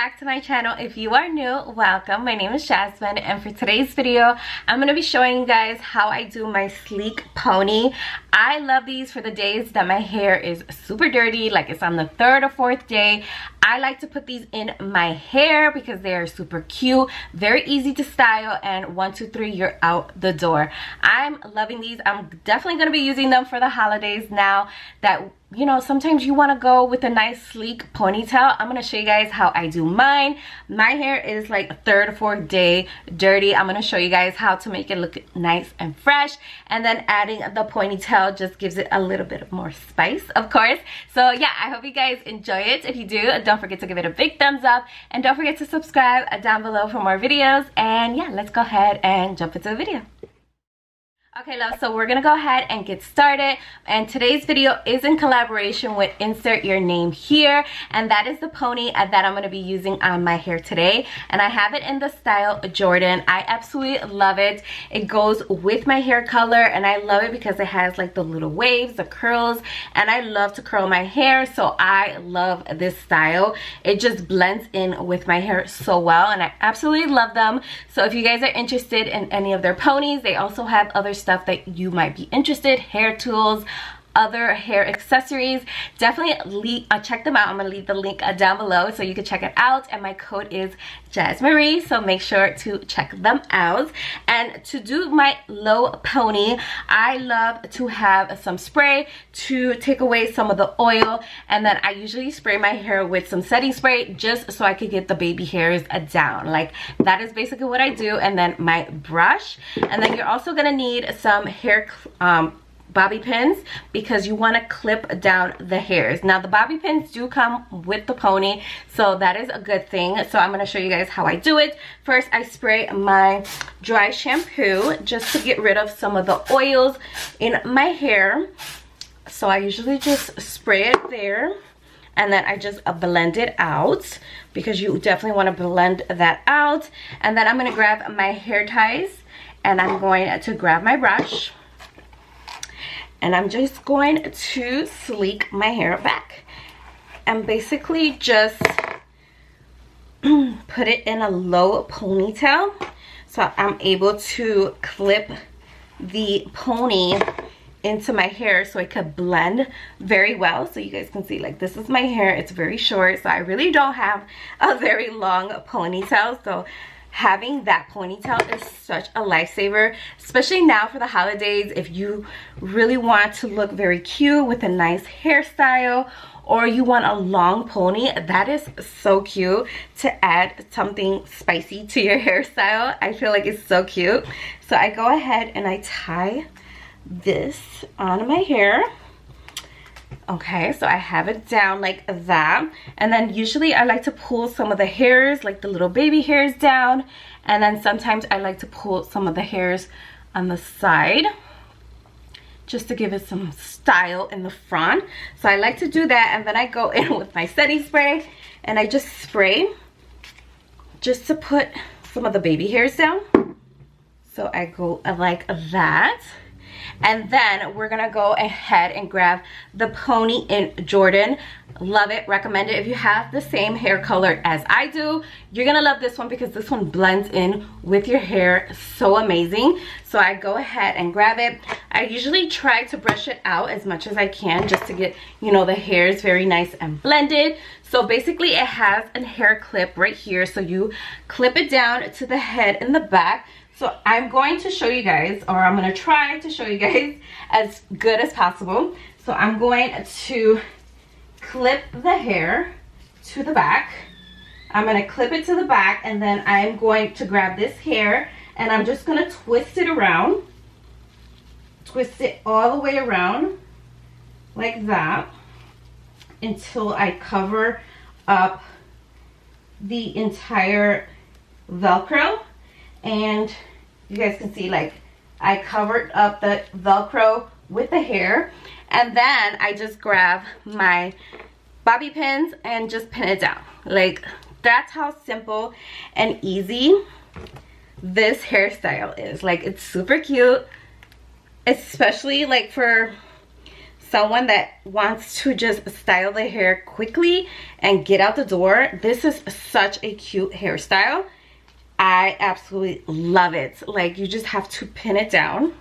back to my channel. If you are new, welcome. My name is Jasmine, and for today's video I'm going to be showing you guys how I do my sleek pony. I love these for the days that my hair is super dirty, like it's on the third or fourth day. I like to put these in my hair because they are super cute, very easy to style, and 1, 2, 3, you're out the door. I'm loving these. I'm definitely going to be using them for the holidays now that, you know, sometimes you want to go with a nice sleek ponytail. I'm going to show you guys how I do mine. My hair is like third or fourth day dirty. I'm going to show you guys how to make it look nice and fresh, and then adding the ponytail just gives it a little bit of more spice, of course. So yeah, I hope you guys enjoy it. If you do, don't forget to give it a big thumbs up, and don't forget to subscribe down below for more videos. And yeah, let's go ahead and jump into the video. Okay, love, so we're gonna go ahead and get started, and today's video is in collaboration with Insert Your Name Here, and that is the pony that I'm gonna be using on my hair today, and I have it in the style Jordan. I absolutely love it. It goes with my hair color, and I love it because it has like the little waves, the curls, and I love to curl my hair, so I love this style. It just blends in with my hair so well, and I absolutely love them. So if you guys are interested in any of their ponies, they also have other stuff that you might be interested, hair tools, other hair accessories. Definitely check them out. I'm gonna leave the link down below so you can check it out, and my code is Jasmine, so make sure to check them out. And to do my low pony, I love to have some spray to take away some of the oil, and then I usually spray my hair with some setting spray just so I could get the baby hairs down. Like, that is basically what I do. And then my brush, and then you're also gonna need some hair bobby pins because you want to clip down the hairs. Now the bobby pins do come with the pony, so that is a good thing. So I'm going to show you guys how I do it. First, I spray my dry shampoo just to get rid of some of the oils in my hair. So I usually just spray it there, and then I just blend it out because you definitely want to blend that out. And then I'm going to grab my hair ties, and I'm going to grab my brush, and I'm just going to sleek my hair back and basically just put it in a low ponytail so I'm able to clip the pony into my hair so it could blend very well. So you guys can see, like, this is my hair. It's very short, so I really don't have a very long ponytail. So having that ponytail is such a lifesaver, especially now for the holidays. If you really want to look very cute with a nice hairstyle, or you want a long pony, that is so cute to add something spicy to your hairstyle. I feel like it's so cute. So I go ahead and I tie this on my hair. Okay, so I have it down like that, and then usually I like to pull some of the hairs, like the little baby hairs, down, and then sometimes I like to pull some of the hairs on the side just to give it some style in the front. So I like to do that, and then I go in with my setting spray and I just spray just to put some of the baby hairs down. So I go like that. And then we're gonna go ahead and grab the pony in Jordan. Love it, recommend it. If you have the same hair color as I do, you're gonna love this one because this one blends in with your hair so amazing. So I go ahead and grab it. I usually try to brush it out as much as I can just to get, you know, the hairs very nice and blended. So basically it has a hair clip right here, so you clip it down to the head and the back. So I'm going to show you guys, or I'm going to try to show you guys as good as possible. So I'm going to clip the hair to the back. I'm going to clip it to the back, and then I'm going to grab this hair and I'm just going to twist it around. Twist it all the way around like that until I cover up the entire Velcro. And you guys can see, like, I covered up the Velcro with the hair, and then I just grab my bobby pins and just pin it down. Like, that's how simple and easy this hairstyle is. Like, it's super cute, especially like for someone that wants to just style their hair quickly and get out the door, this is such a cute hairstyle. I absolutely love it. Like, you just have to pin it down.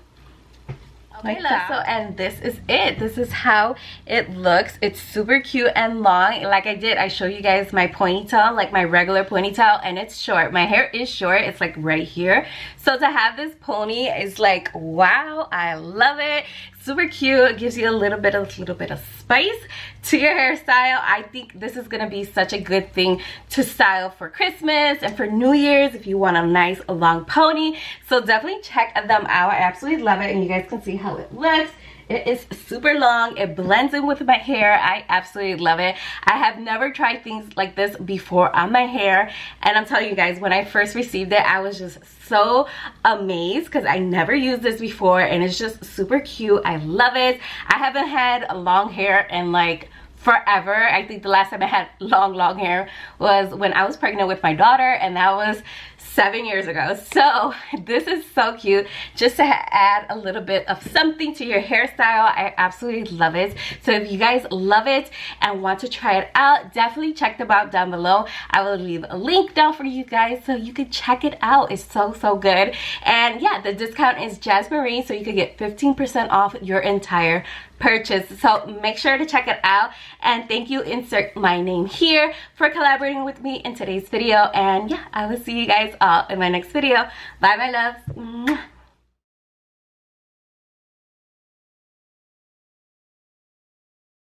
Okay, like that. So, and this is it. This is how it looks. It's super cute and long. Like I show you guys my ponytail, like my regular ponytail, and it's short. My hair is short. It's like right here. So to have this pony is like, wow, I love it. Super cute. It gives you a little bit of spice to your hairstyle. I think this is gonna be such a good thing to style for Christmas and for New Year's if you want a nice long pony. So definitely check them out. I absolutely love it, and you guys can see how it looks. It is super long. It blends in with my hair. I absolutely love it. I have never tried things like this before on my hair, and I'm telling you guys, when I first received it, I was just so amazed because I never used this before, and it's just super cute. I love it. I haven't had long hair in like forever. I think the last time I had long hair was when I was pregnant with my daughter, and that was 7 years ago. So this is so cute, just to add a little bit of something to your hairstyle. I absolutely love it. So if you guys love it and want to try it out, definitely check them out down below. I will leave a link down for you guys so you can check it out. It's so good. And yeah, the discount is Jasmine, so you can get 15% off your entire purchase. So make sure to check it out, and thank you Insert My Name Here for collaborating with me in today's video. And yeah, I will see you guys all in my next video. Bye my loves.